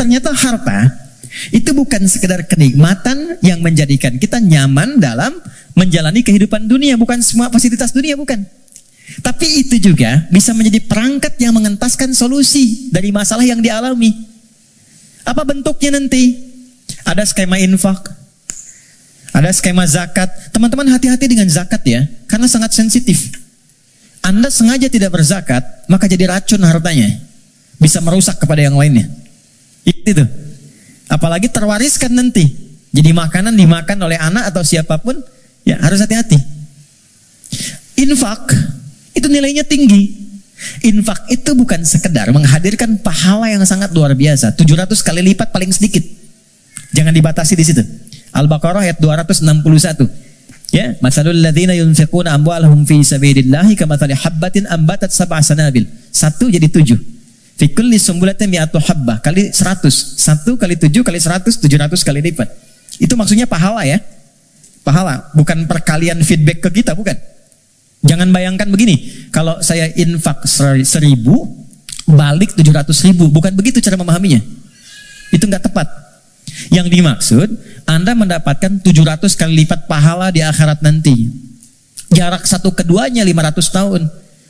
ternyata harta itu bukan sekedar kenikmatan yang menjadikan kita nyaman dalam menjalani kehidupan dunia. Bukan semua fasilitas dunia, bukan. Tapi itu juga bisa menjadi perangkat yang mengentaskan solusi dari masalah yang dialami. Apa bentuknya nanti? Ada skema infak, ada skema zakat. Teman-teman hati-hati dengan zakat ya, karena sangat sensitif. Anda sengaja tidak berzakat, maka jadi racun hartanya. Bisa merusak kepada yang lainnya. Itu. Apalagi terwariskan nanti. Jadi makanan dimakan oleh anak atau siapapun, ya harus hati-hati. Infak, itu nilainya tinggi. Infak itu bukan sekedar menghadirkan pahala yang sangat luar biasa. 700 kali lipat paling sedikit. Jangan dibatasi di situ. Al-Baqarah ayat 261. Ya, masalul ladzina yunfiquna amwalahum fi sabilillahi kamathali habbatin ambatat sab'a sanabil. 1 jadi 7. Fi kulli sumbulatin mi'atu habbah kali 100. 1 kali 7 kali 100, 700 kali lipat. Itu maksudnya pahala ya. Pahala, bukan perkalian feedback ke kita, bukan. Jangan bayangkan begini, kalau saya infak 1000, balik 700.000. Bukan begitu cara memahaminya. Itu nggak tepat. Yang dimaksud, Anda mendapatkan 700 kali lipat pahala di akhirat nanti. Jarak satu keduanya 500 tahun.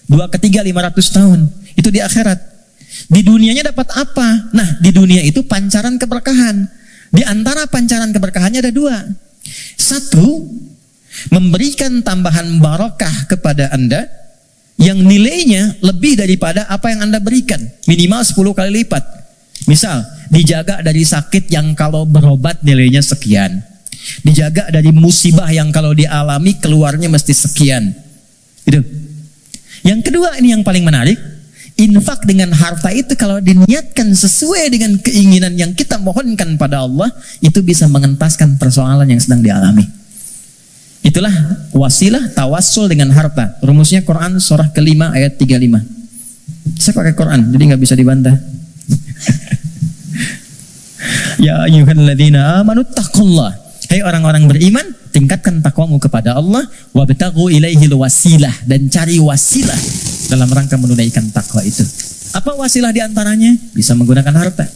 2 ketiga 500 tahun. Itu di akhirat. Di dunianya dapat apa? Nah, di dunia itu pancaran keberkahan. Di antara pancaran keberkahannya ada 2. 1, memberikan tambahan barakah kepada Anda yang nilainya lebih daripada apa yang Anda berikan. Minimal 10 kali lipat. Misal, dijaga dari sakit yang kalau berobat nilainya sekian. Dijaga dari musibah yang kalau dialami keluarnya mesti sekian. Itu. Yang kedua, ini yang paling menarik. Infak dengan harta itu kalau diniatkan sesuai dengan keinginan yang kita mohonkan pada Allah, itu bisa mengentaskan persoalan yang sedang dialami. Itulah wasilah tawassul dengan harta. Rumusnya Quran surah ke-5 ayat 35. Saya pakai Quran, jadi nggak bisa dibantah. Ya ayyuhalladzina amanu taqullah. Hai orang-orang beriman, tingkatkan takwamu kepada Allah, wabtaghu ilaihil wasilah, dan cari wasilah dalam rangka menunaikan takwa itu. Apa wasilah diantaranya? Bisa menggunakan harta.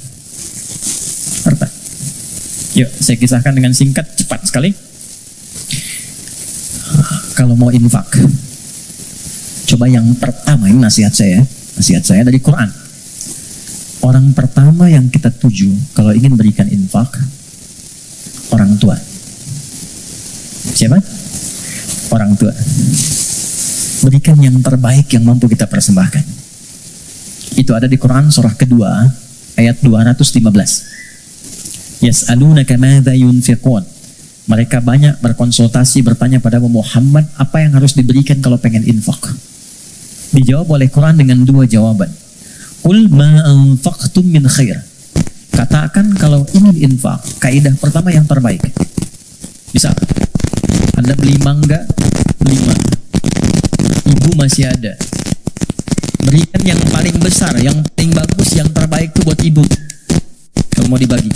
Harta. Yuk, saya kisahkan dengan singkat, cepat sekali. Kalau mau infak, coba yang pertama, ini nasihat saya dari Quran. Orang pertama yang kita tuju kalau ingin berikan infak, orang tua. Siapa? Orang tua. Berikan yang terbaik yang mampu kita persembahkan. Itu ada di Quran surah kedua ayat 215. Yas'alunaka madza yunfiqun. Mereka banyak berkonsultasi, bertanya pada Muhammad apa yang harus diberikan kalau pengen infak. Dijawab oleh Quran dengan 2 jawaban. Qul ma anfaqtum min khair. Katakan kalau ingin infak, kaidah pertama yang terbaik. Bisa Anda beli mangga 5, ibu masih ada, berikan yang paling besar, yang paling bagus, yang terbaik itu buat ibu kalau mau dibagi.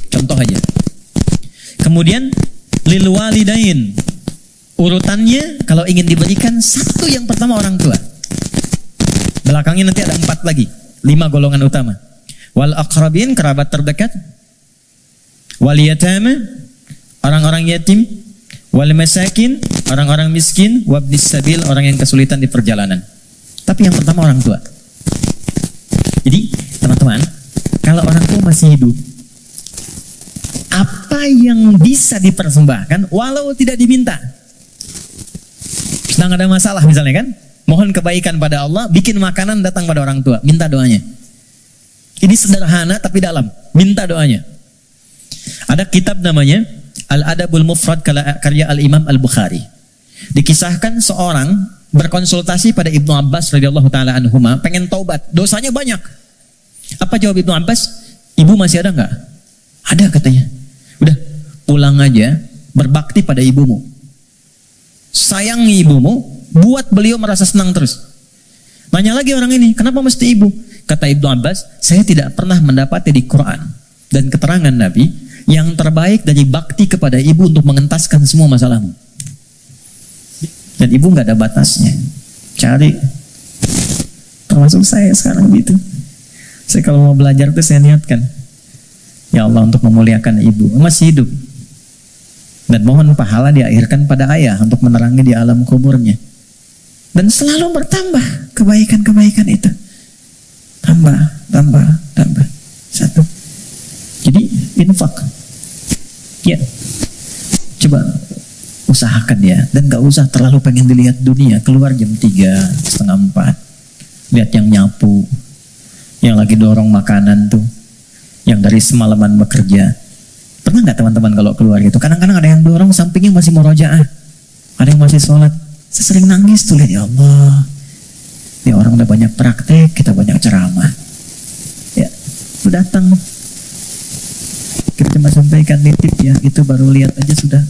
Contoh aja. Kemudian lil walidain, urutannya kalau ingin diberikan 1 yang pertama orang tua, belakangnya nanti ada 4 lagi, 5 golongan utama. Wal aqrabin, kerabat terdekat. Wal yatama, orang-orang yatim. Wal masakin, orang-orang miskin. Wabnis sabil, orang yang kesulitan di perjalanan. Tapi yang pertama orang tua. Jadi teman-teman, kalau orang tua masih hidup, apa yang bisa dipersembahkan walau tidak diminta. Sedang ada masalah misalnya kan, mohon kebaikan pada Allah, bikin makanan datang pada orang tua, minta doanya. Ini sederhana tapi dalam, minta doanya. Ada kitab namanya Al-Adabul Mufrad karya Al-Imam Al-Bukhari. Dikisahkan seorang berkonsultasi pada Ibnu Abbas radhiyallahu taala anhuma, pengen taubat, dosanya banyak. Apa jawab Ibnu Abbas? Ibu masih ada nggak? Ada katanya. Udah, pulang aja, berbakti pada ibumu. Sayangi ibumu, buat beliau merasa senang terus. Nanya lagi orang ini, kenapa mesti ibu? Kata Ibnu Abbas, saya tidak pernah mendapati di Quran dan keterangan Nabi yang terbaik dari bakti kepada ibu untuk mengentaskan semua masalahmu. Dan ibu nggak ada batasnya. Cari. Termasuk saya sekarang gitu. Saya kalau mau belajar itu saya niatkan. Ya Allah, untuk memuliakan ibu, masih hidup. Dan mohon pahala diakhirkan pada ayah untuk menerangi di alam kuburnya. Dan selalu bertambah kebaikan-kebaikan itu. Tambah. Satu. Jadi infak. Ya. Coba usahakan ya. Dan gak usah terlalu pengen dilihat dunia. Keluar jam 3, setengah 4. Lihat yang nyapu. Yang lagi dorong makanan tuh. Yang dari semalaman bekerja. Pernah nggak teman-teman kalau keluar gitu? Kadang-kadang ada yang dorong sampingnya masih murojaah, ada yang masih sholat. Saya sering nangis tuh lihat, ya Allah, ya orang udah banyak praktek, kita banyak ceramah. Ya, udah datang. Kita cuma sampaikan nitip ya, itu baru lihat aja sudah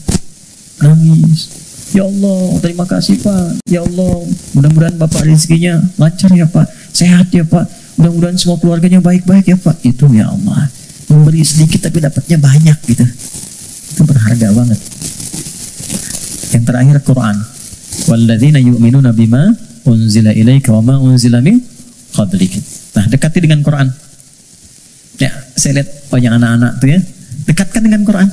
nangis. Ya Allah, terima kasih Pak. Ya Allah, mudah-mudahan Bapak rezekinya lancar ya Pak, sehat ya Pak. Mudah-mudahan semua keluarganya baik-baik ya Pak. Itu ya Allah. Memberi sedikit tapi dapatnya banyak gitu. Itu berharga banget. Yang terakhir Quran. Walladzina yu'minuna bima unzila ilaika wa ma unzila min qablika. Nah, dekati dengan Quran. Ya, saya lihat banyak anak-anak tuh ya. Dekatkan dengan Quran.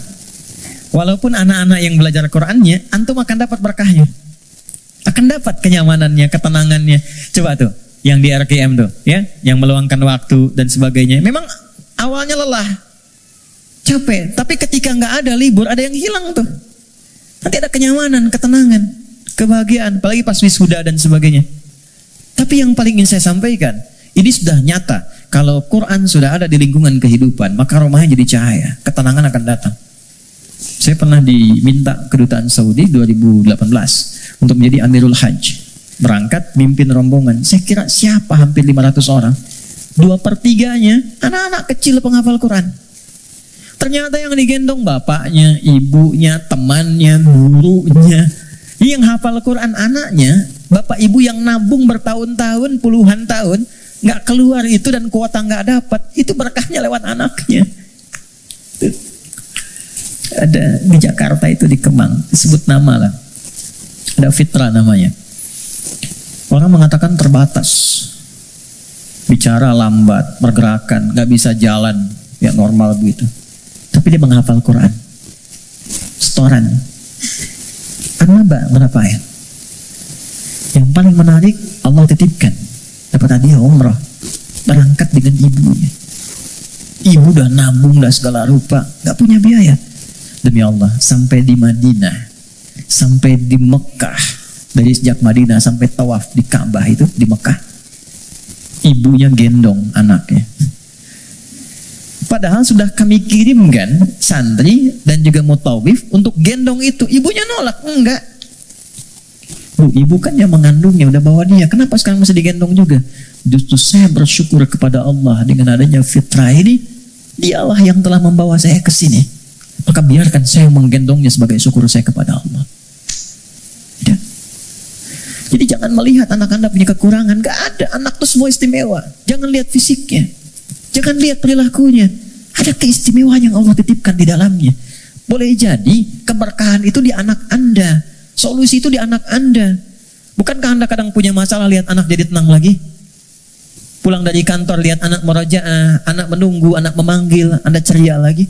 Walaupun anak-anak yang belajar Qurannya, antum akan dapat berkahnya. Akan dapat kenyamanannya, ketenangannya. Coba tuh, yang di RKM tuh, ya, yang meluangkan waktu dan sebagainya. Memang awalnya lelah, capek, tapi ketika nggak ada libur, ada yang hilang tuh. Nanti ada kenyamanan, ketenangan, kebahagiaan, apalagi pas wisuda dan sebagainya. Tapi yang paling ingin saya sampaikan, ini sudah nyata. Kalau Quran sudah ada di lingkungan kehidupan, maka rumahnya jadi cahaya, ketenangan akan datang. Saya pernah diminta kedutaan Saudi 2018 untuk menjadi Amirul Hajj. Berangkat, mimpin rombongan. Saya kira siapa hampir 500 orang. 2/3 anak-anak kecil penghafal Quran. Ternyata yang digendong bapaknya, ibunya, temannya, gurunya. Yang hafal Quran anaknya, bapak ibu yang nabung bertahun-tahun, puluhan tahun, nggak keluar itu dan kuota nggak dapat, itu berkahnya lewat anaknya. Ada di Jakarta itu di Kemang, disebut nama lah. Ada Fitra namanya. Orang mengatakan terbatas. Bicara lambat, pergerakan, gak bisa jalan, ya normal begitu. Tapi dia menghafal Quran. Setoran. Berapa ayat? Yang paling menarik, Allah titipkan. Dapat hadiah umrah. Berangkat dengan ibunya. Ibu udah nabung, udah segala rupa. Gak punya biaya. Demi Allah, sampai di Madinah. Sampai di Mekah. Dari sejak Madinah sampai tawaf di Ka'bah itu, di Mekah. Ibunya gendong anaknya. Padahal sudah kami kirimkan santri dan juga mutawif untuk gendong itu. Ibunya nolak, enggak. Bu, ibu kan yang mengandungnya, udah bawa dia. Kenapa sekarang masih digendong juga? Justru saya bersyukur kepada Allah dengan adanya fitrah ini. Dialah yang telah membawa saya ke sini. Maka biarkan saya menggendongnya sebagai syukur saya kepada Allah. Ya. Jadi jangan melihat anak Anda punya kekurangan. Gak ada, anak itu semua istimewa. Jangan lihat fisiknya, jangan lihat perilakunya. Ada keistimewaan yang Allah titipkan di dalamnya. Boleh jadi keberkahan itu di anak Anda, solusi itu di anak Anda. Bukankah Anda kadang punya masalah, lihat anak jadi tenang lagi? Pulang dari kantor lihat anak merajaah, anak menunggu, anak memanggil, Anda ceria lagi.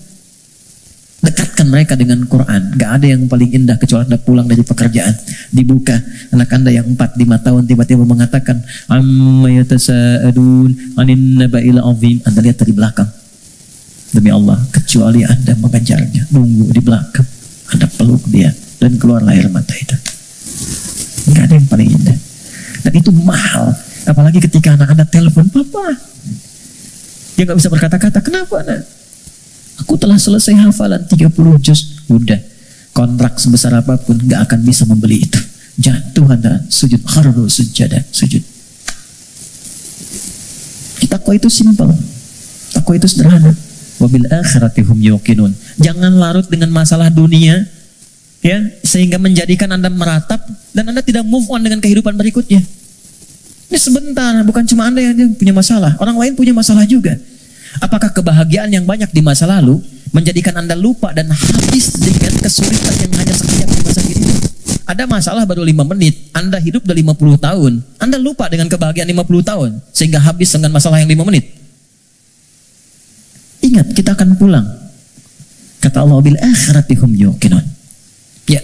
Dekatkan mereka dengan Quran. Gak ada yang paling indah kecuali Anda pulang dari pekerjaan, dibuka anak Anda yang 4-5 tahun tiba-tiba mengatakan amma yatasa'adun anin naba'il azim. Anda lihat dari belakang. Demi Allah, kecuali Anda mengejarnya, nunggu di belakang, Anda peluk dia dan keluar air mata itu. Gak ada yang paling indah. Dan itu mahal. Apalagi ketika anak Anda telepon, Papa, dia gak bisa berkata-kata. Kenapa nak? Aku telah selesai hafalan 30 juz. Udah, kontrak sebesar apapun gak akan bisa membeli itu. Jatuh Anda sujud, kharru sujada, sujud. Takwa itu simpel, takwa itu sederhana. Wabil akhirati hum yuqinun. Jangan larut dengan masalah dunia, ya, sehingga menjadikan Anda meratap dan Anda tidak move on dengan kehidupan berikutnya. Ini sebentar, bukan cuma Anda yang punya masalah, orang lain punya masalah juga. Apakah kebahagiaan yang banyak di masa lalu menjadikan Anda lupa dan habis dengan kesulitan yang hanya sekejap di masa kini? Ada masalah baru 5 menit, Anda hidup udah 50 tahun. Anda lupa dengan kebahagiaan 50 tahun, sehingga habis dengan masalah yang 5 menit. ingat kita akan pulang. Kata Allah, bil akhirati hum yuqinun. Ya,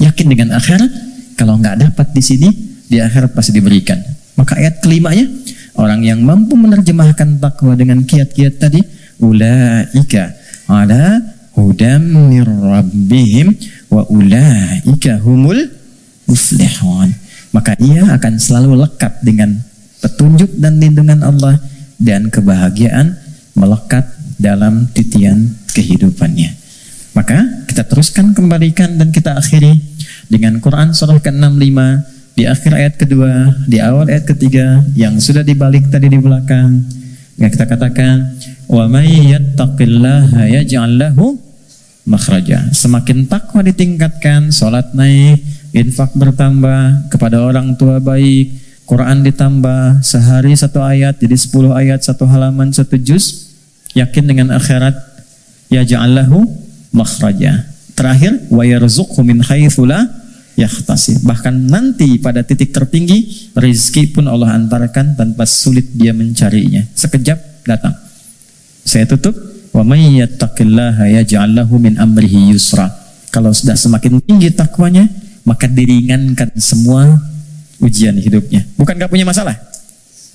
yakin dengan akhirat. Kalau nggak dapat di sini, di akhirat pasti diberikan. Maka ayat kelimanya, orang yang mampu menerjemahkan takwa dengan kiat-kiat tadi, ulaika ala hudam mir rabbihim wa ulaika humul muflihun. Maka ia akan selalu lekat dengan petunjuk dan lindungan Allah, dan kebahagiaan melekat dalam titian kehidupannya. Maka kita teruskan, kembalikan, dan kita akhiri dengan Quran surah ke-65 di akhir ayat kedua, di awal ayat ketiga yang sudah dibalik tadi di belakang. Yang kita katakan, wa may yattaqillaha yaj'al lahu makhraja. Semakin takwa ditingkatkan, salat naik, infak bertambah, kepada orang tua baik, Quran ditambah, sehari 1 ayat jadi 10 ayat, 1 halaman, 1 juz. Yakin dengan akhirat, yaj'al lahu makhraja. Terakhir, wa yarzuqhu min haitsu la yahtasib. Bahkan nanti pada titik tertinggi, rezeki pun Allah antarkan tanpa sulit dia mencarinya. Sekejap datang. Saya tutup, wa may yattaqillaha yaj'al lahu min amrihi yusra. Kalau sudah semakin tinggi takwanya, maka diringankan semua ujian hidupnya. Bukan gak punya masalah.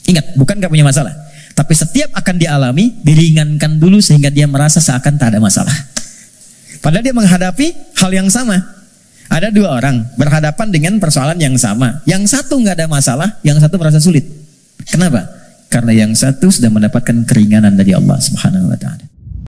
Ingat, bukan gak punya masalah. Tapi setiap akan dialami, diringankan dulu sehingga dia merasa seakan tak ada masalah. Padahal dia menghadapi hal yang sama. Ada 2 orang berhadapan dengan persoalan yang sama. Yang satu nggak ada masalah, yang satu merasa sulit. Kenapa? Karena yang satu sudah mendapatkan keringanan dari Allah Subhanahu wa Ta'ala.